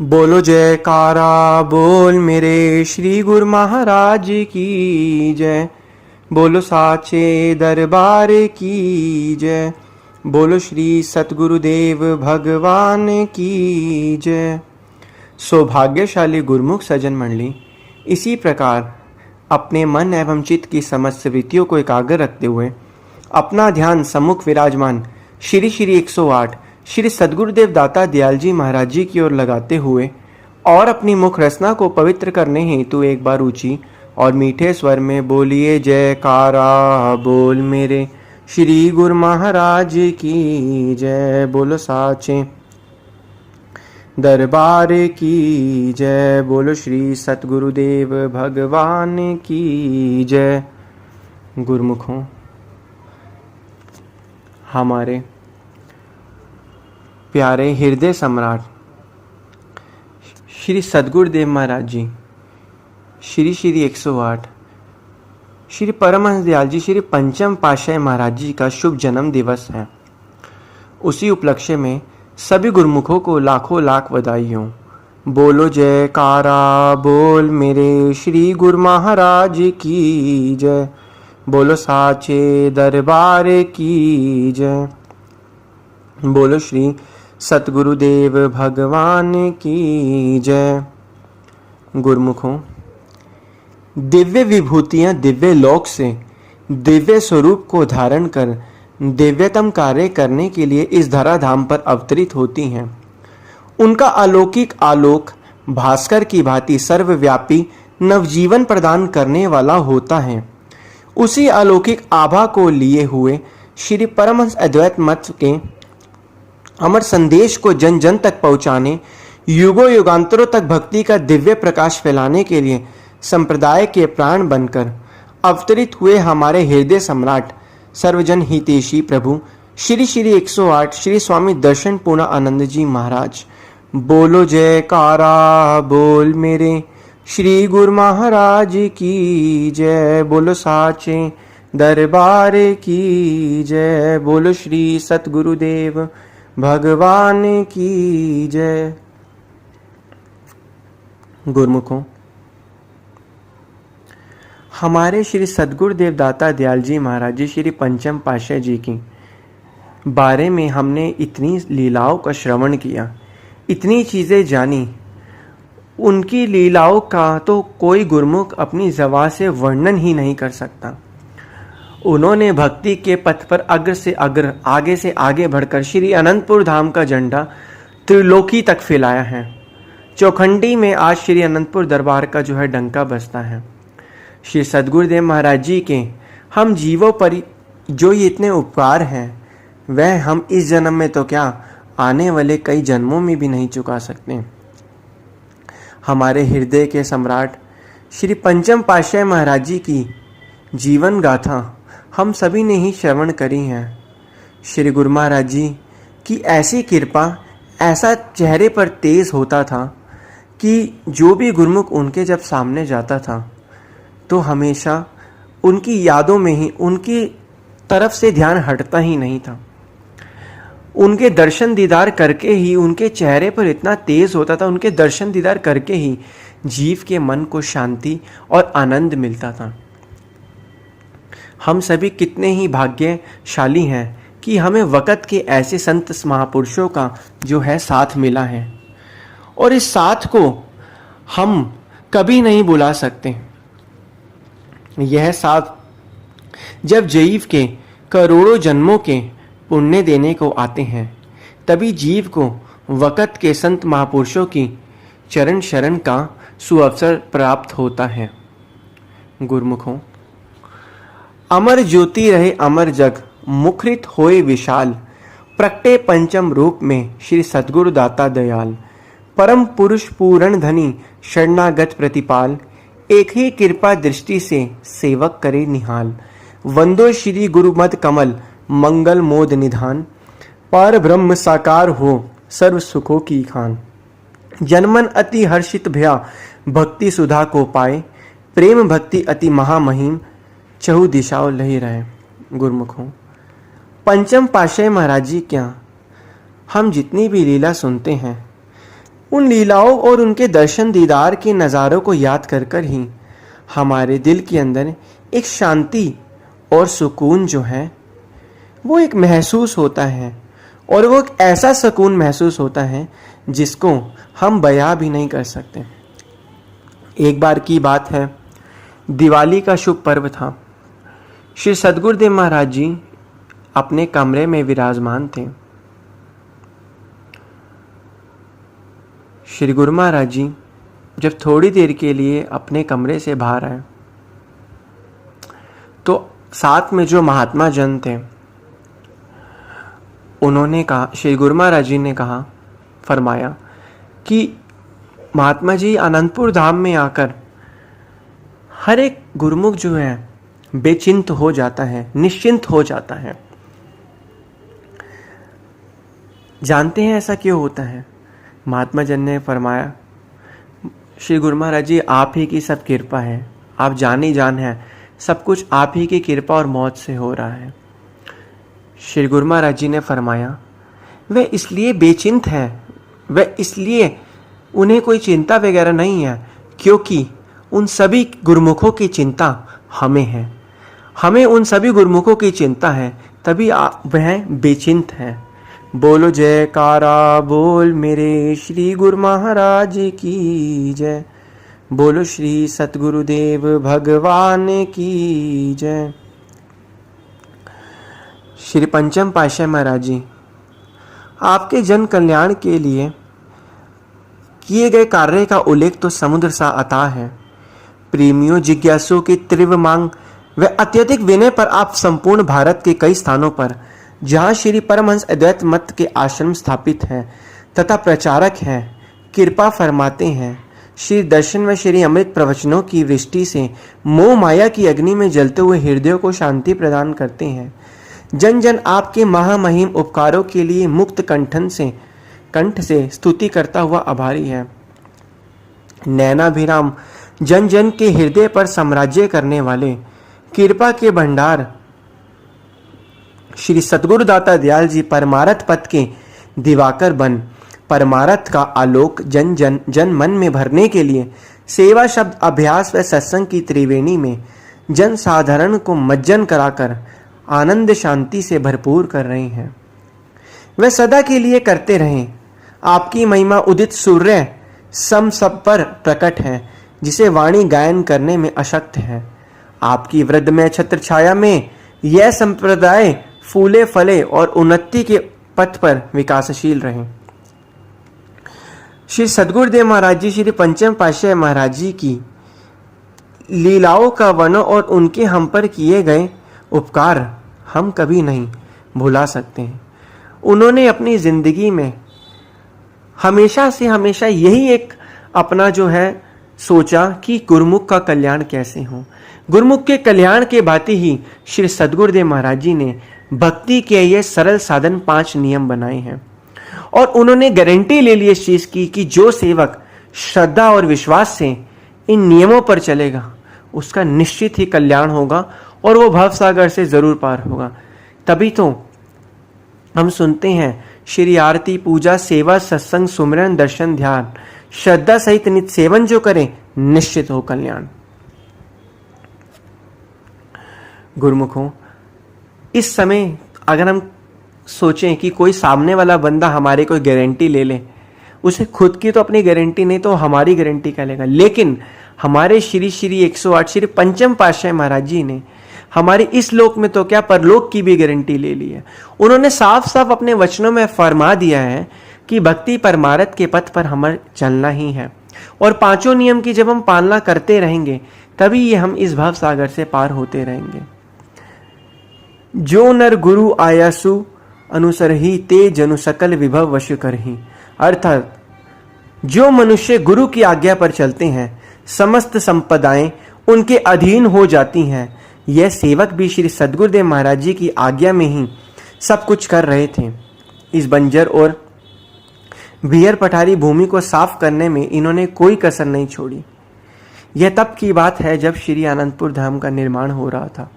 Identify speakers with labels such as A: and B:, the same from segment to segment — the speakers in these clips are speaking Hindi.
A: बोलो जयकारा बोल मेरे श्री गुरु महाराज की जय। बोलो साचे दरबार की जय। बोलो श्री सतगुरुदेव भगवान की जय। सौभाग्यशाली गुरुमुख सज्जन मंडली, इसी प्रकार अपने मन एवं चित्त की समस्त वृत्तियों को एकाग्र रखते हुए अपना ध्यान सम्मुख विराजमान श्री श्री 108 श्री सद्गुरुदेव दाता दयाल जी महाराज जी की ओर लगाते हुए और अपनी मुख रचना को पवित्र करने हेतु एक बार ऊंची और मीठे स्वर में बोलिए जयकारा बोल मेरे श्री गुरु महाराज की जय। बोलो साचे दरबार की जय। बोलो श्री सतगुरुदेव भगवान की जय। गुरुमुखों, हमारे प्यारे हृदय सम्राट श्री सद्गुरुदेव महाराज जी श्री श्री 108 श्री परमहंस दयाल जी श्री पंचम पातशाही महाराज जी का शुभ जन्म दिवस है। उसी उपलक्ष्य में सभी गुरुमुखों को लाखों लाख बधाई हो। बोलो जयकारा बोल मेरे श्री गुरु महाराज की जय। बोलो साचे दरबार की जय। बोलो श्री सतगुरुदेव भगवान की जय। गुरुमुखों, दिव्य विभूतियां दिव्य लोक से दिव्य स्वरूप को धारण कर दिव्यतम कार्य करने के लिए इस धराधाम पर अवतरित होती हैं। उनका अलौकिक आलोक भास्कर की भांति सर्वव्यापी नवजीवन प्रदान करने वाला होता है। उसी अलौकिक आभा को लिए हुए श्री परमहंस अद्वैत मत के अमर संदेश को जन जन तक पहुंचाने, युगों युगांतरों तक भक्ति का दिव्य प्रकाश फैलाने के लिए संप्रदाय के प्राण बनकर अवतरित हुए हमारे हृदय सम्राट सर्वजन हितैषी प्रभु श्री श्री 108 श्री स्वामी दर्शन पूर्ण आनंद जी महाराज। बोलो जयकारा बोल मेरे श्री गुरु महाराज की जय। बोलो साचे दरबार की जय। बोलो श्री सतगुरुदेव भगवान की जय। गुरुमुखों, हमारे श्री सद्गुरुदेव दाता दयाल जी महाराज जी श्री पंचम पातशाह जी की बारे में हमने इतनी लीलाओं का श्रवण किया, इतनी चीज़ें जानी। उनकी लीलाओं का तो कोई गुरुमुख अपनी ज़बान से वर्णन ही नहीं कर सकता। उन्होंने भक्ति के पथ पर अग्र से अग्र, आगे से आगे बढ़कर श्री अनंतपुर धाम का झंडा त्रिलोकी तक फैलाया है। चौखंडी में आज श्री अनंतपुर दरबार का जो है डंका बजता है। श्री सद्गुरुदेव महाराज जी के हम जीवों पर जो ये इतने उपकार हैं, वह हम इस जन्म में तो क्या, आने वाले कई जन्मों में भी नहीं चुका सकते। हमारे हृदय के सम्राट श्री पंचम पातशाह महाराज जी की जीवन गाथा हम सभी ने ही श्रवण करी है। श्री गुरु महाराज जी की ऐसी कृपा, ऐसा चेहरे पर तेज होता था कि जो भी गुरुमुख उनके जब सामने जाता था तो हमेशा उनकी यादों में ही उनकी तरफ से ध्यान हटता ही नहीं था। उनके दर्शन दीदार करके ही उनके चेहरे पर इतना तेज होता था, उनके दर्शन दीदार करके ही जीव के मन को शांति और आनंद मिलता था। हम सभी कितने ही भाग्यशाली हैं कि हमें वक़्त के ऐसे संत महापुरुषों का जो है साथ मिला है, और इस साथ को हम कभी नहीं भुला सकते। यह साथ जब जीव के करोड़ों जन्मों के पुण्य देने को आते हैं, तभी जीव को वक़्त के संत महापुरुषों की चरण शरण का सुअवसर प्राप्त होता है। गुरुमुखों, अमर ज्योति रहे अमर जग, मुखरित होए विशाल, प्रगटे पंचम रूप में श्री सद्गुरु दाता दयाल, परम पुरुष पूर्ण धनी शरणागत प्रतिपाल, एक ही कृपा दृष्टि से सेवक करे निहाल, वंदो श्री गुरु मद कमल मंगल मोद निधान, पर ब्रह्म साकार हो सर्व सुखों की खान, जन्मन अति हर्षित भया भक्ति सुधा को पाए, प्रेम भक्ति अति महामहिम चहु दिशाओं लही रहे। गुरुमुखों, पंचम पातशाही महाराज जी क्या हम जितनी भी लीला सुनते हैं, उन लीलाओं और उनके दर्शन दीदार के नज़ारों को याद कर कर ही हमारे दिल के अंदर एक शांति और सुकून जो है वो एक महसूस होता है, और वो एक ऐसा सुकून महसूस होता है जिसको हम बयां भी नहीं कर सकते। एक बार की बात है, दिवाली का शुभ पर्व था। श्री सद्गुरुदेव महाराज जी अपने कमरे में विराजमान थे। श्री गुरु महाराज जी जब थोड़ी देर के लिए अपने कमरे से बाहर आए तो साथ में जो महात्मा जन थे उन्होंने कहा, श्री गुरु महाराज जी ने कहा, फरमाया कि महात्मा जी अनंतपुर धाम में आकर हर एक गुरुमुख जो है बेचिंत हो जाता है, निश्चिंत हो जाता है। जानते हैं ऐसा क्यों होता है? महात्मा जन ने फरमाया, श्री गुरु महाराज जी आप ही की सब कृपा है, आप जान ही जान है, सब कुछ आप ही की कृपा और मौत से हो रहा है। श्री गुरु महाराज जी ने फरमाया, वे इसलिए बेचिंत हैं, वे इसलिए उन्हें कोई चिंता वगैरह नहीं है क्योंकि उन सभी गुरुमुखों की चिंता हमें है, हमें उन सभी गुरुमुखों की चिंता है, तभी वह बेचिंत हैं। बोलो जयकारा बोल मेरे श्री गुरु महाराज की जय, बोलो श्री सतगुरुदेव भगवान की जय। श्री पंचम पातशाह महाराज जी आपके जन कल्याण के लिए किए गए कार्य का उल्लेख तो समुद्र सा अथाह है। प्रेमियों जिज्ञासुओं की तीव्र मांग व अत्यधिक विनय पर आप संपूर्ण भारत के कई स्थानों पर जहाँ श्री परमहंस अद्वैत मत के आश्रम स्थापित हैं तथा प्रचारक हैं, कृपा फरमाते हैं। श्री दर्शन व श्री अमृत प्रवचनों की वृष्टि से मोह माया की अग्नि में जलते हुए हृदयों को शांति प्रदान करते हैं। जन जन आपके महामहिम उपकारों के लिए मुक्त कंठ से स्तुति करता हुआ आभारी है। नैनाभिराम जन जन के हृदय पर साम्राज्य करने वाले कृपा के भंडार श्री सतगुरु दाता दयाल जी परमारथ पथ के दिवाकर बन परमारथ का आलोक जन मन में भरने के लिए सेवा शब्द अभ्यास व सत्संग की त्रिवेणी में जन साधारण को मज्जन कराकर आनंद शांति से भरपूर कर रहे हैं। वह सदा के लिए करते रहें। आपकी महिमा उदित सूर्य सब पर प्रकट है, जिसे वाणी गायन करने में अशक्त है। आपकी वृद्ध में छत्र छाया में यह संप्रदाय फूले फले और उन्नति के पथ पर विकासशील रहे। श्री सद्गुरुदेव महाराज जी श्री पंचम पातशाह महाराज जी की लीलाओं का वर्णन और उनके हम पर किए गए उपकार हम कभी नहीं भुला सकते हैं। उन्होंने अपनी जिंदगी में हमेशा से हमेशा यही एक अपना जो है सोचा कि गुरुमुख का कल्याण कैसे हो। गुरुमुख के कल्याण के भांति ही श्री सद्गुरुदेव महाराज जी ने भक्ति के ये सरल साधन 5 नियम बनाए हैं और उन्होंने गारंटी ले ली इस चीज की कि जो सेवक श्रद्धा और विश्वास से इन नियमों पर चलेगा उसका निश्चित ही कल्याण होगा और वो भव सागर से जरूर पार होगा। तभी तो हम सुनते हैं श्री आरती पूजा सेवा सत्संग सुमिरन दर्शन ध्यान श्रद्धा सहित नित्य सेवन जो करें निश्चित हो कल्याण। गुरुमुखों, इस समय अगर हम सोचें कि कोई सामने वाला बंदा हमारे कोई गारंटी ले ले, उसे खुद की तो अपनी गारंटी नहीं तो हमारी गारंटी क्या लेगा। लेकिन हमारे श्री 108 श्री पंचम पातशाह महाराज जी ने हमारी इस लोक में तो क्या परलोक की भी गारंटी ले ली है। उन्होंने साफ साफ अपने वचनों में फरमा दिया है कि भक्ति परमारथ के पथ पर हमें चलना ही है और 5 नियम की जब हम पालना करते रहेंगे तभी ये हम इस भव सागर से पार होते रहेंगे। जो नर गुरु आयासु अनुसरही ते जनु सकल विभव वश करही। अर्थात जो मनुष्य गुरु की आज्ञा पर चलते हैं समस्त संपदाएं उनके अधीन हो जाती हैं। यह सेवक भी श्री सद्गुरुदेव महाराज जी की आज्ञा में ही सब कुछ कर रहे थे। इस बंजर और बियर पठारी भूमि को साफ करने में इन्होंने कोई कसर नहीं छोड़ी। यह तब की बात है जब श्री आनंदपुर धाम का निर्माण हो रहा था।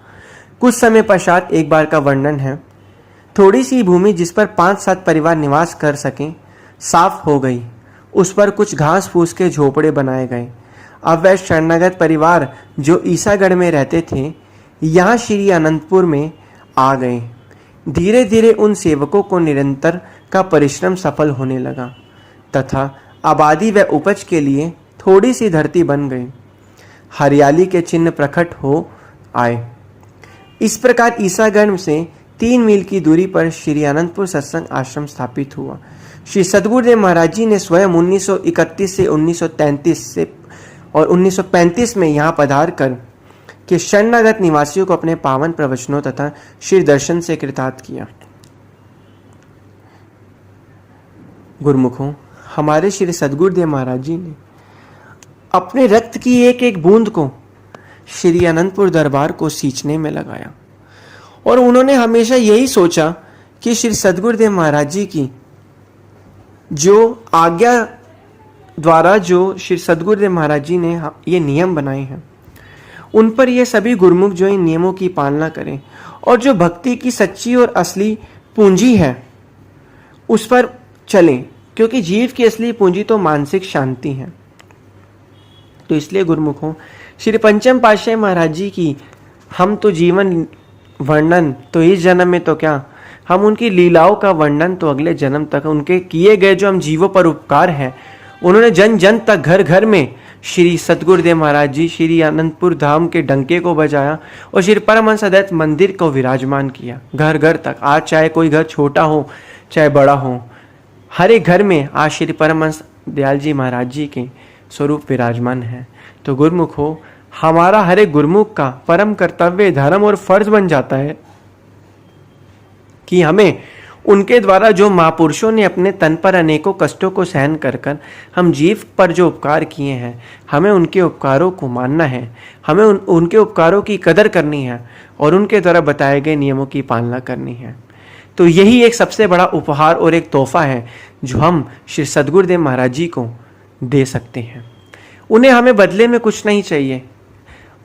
A: कुछ समय पश्चात एक बार का वर्णन है। थोड़ी सी भूमि जिस पर 5-7 परिवार निवास कर सकें साफ हो गई। उस पर कुछ घास फूस के झोपड़े बनाए गए। अब वह शरणागत परिवार जो ईसागढ़ में रहते थे, यहाँ श्री अनंतपुर में आ गए। धीरे धीरे उन सेवकों को निरंतर का परिश्रम सफल होने लगा तथा आबादी व उपज के लिए थोड़ी सी धरती बन गई। हरियाली के चिन्ह प्रकट हो आए। इस प्रकार ईसागढ़ से 3 मील की दूरी पर श्री अनंतपुर सत्संग आश्रम स्थापित हुआ। श्री सद्गुरुदेव महाराज जी ने स्वयं 1931 से 1933 से और 1935 में यहाँ पधार कर के शरणागत निवासियों को अपने पावन प्रवचनों तथा श्री दर्शन से कृतार्थ किया। गुरुमुखों, हमारे श्री सद्गुरुदेव महाराज जी ने अपने रक्त की एक एक बूंद को श्री अनंतपुर दरबार को सींचने में लगाया और उन्होंने हमेशा यही सोचा कि श्री सद्गुरुदेव महाराज जी की जो आज्ञा द्वारा जो श्री सद्गुरुदेव महाराज जी ने ये नियम बनाए हैं, उन पर ये सभी गुरुमुख जो इन नियमों की पालना करें और जो भक्ति की सच्ची और असली पूंजी है उस पर चलें, क्योंकि जीव की असली पूंजी तो मानसिक शांति है। तो इसलिए गुरुमुखों, श्री पंचम पातशाही महाराज जी की हम तो जीवन वर्णन तो इस जन्म में तो क्या, हम उनकी लीलाओं का वर्णन तो अगले जन्म तक, उनके किए गए जो हम जीवों पर उपकार है, उन्होंने जन जन तक घर घर में श्री सद्गुरुदेव महाराज जी श्री अनंतपुर धाम के डंके को बजाया और श्री परमहंस अद्वैत मंदिर को विराजमान किया घर घर तक। आज चाहे कोई घर छोटा हो चाहे बड़ा हो, हर एक घर में आज श्री परमहंस दयाल जी महाराज जी के स्वरूप विराजमान है। तो गुरुमुख हो, हमारा हर एक गुरुमुख का परम कर्तव्य, धर्म और फर्ज बन जाता है कि हमें उनके द्वारा जो महापुरुषों ने अपने तन पर अनेकों कष्टों को सहन कर कर हम जीव पर जो उपकार किए हैं, हमें उनके उपकारों को मानना है, हमें उनके उपकारों की कदर करनी है और उनके द्वारा बताए गए नियमों की पालना करनी है। तो यही एक सबसे बड़ा उपहार और एक तोहफा है जो हम श्री सद्गुरुदेव महाराज जी को दे सकते हैं। उन्हें हमें बदले में कुछ नहीं चाहिए,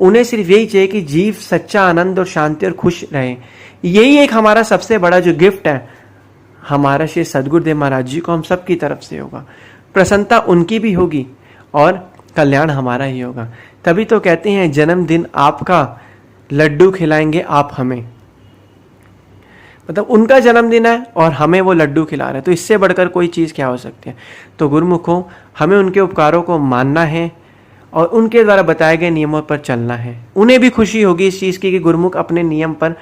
A: उन्हें सिर्फ यही चाहिए कि जीव सच्चा आनंद और शांति और खुश रहे। यही एक हमारा सबसे बड़ा जो गिफ्ट है, हमारा श्री सद्गुरुदेव महाराज जी को हम सब की तरफ से होगा। प्रसन्नता उनकी भी होगी और कल्याण हमारा ही होगा। तभी तो कहते हैं जन्मदिन आपका, लड्डू खिलाएंगे आप हमें। मतलब उनका जन्मदिन है और हमें वो लड्डू खिला रहे हैं, तो इससे बढ़कर कोई चीज़ क्या हो सकती है। तो गुरुमुखों, हमें उनके उपकारों को मानना है और उनके द्वारा बताए गए नियमों पर चलना है। उन्हें भी खुशी होगी इस चीज़ की कि गुरुमुख अपने नियम पर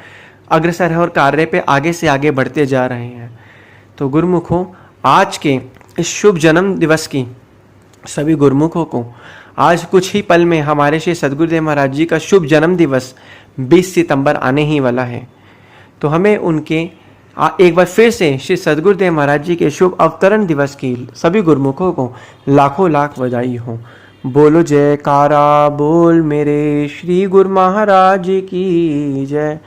A: अग्रसर है और कार्य पे आगे से आगे बढ़ते जा रहे हैं। तो गुरुमुखों, आज के इस शुभ जन्म दिवस की सभी गुरुमुखों को आज कुछ ही पल में हमारे श्री सद्गुरुदेव महाराज जी का शुभ जन्म दिवस 20 सितंबर आने ही वाला है। तो हमें उनके एक बार फिर से श्री सद्गुरुदेव महाराज जी के शुभ अवतरण दिवस की सभी गुरुमुखों को लाखों लाख बधाई हो। बोलो जयकारा बोल मेरे श्री गुरु महाराज की जय।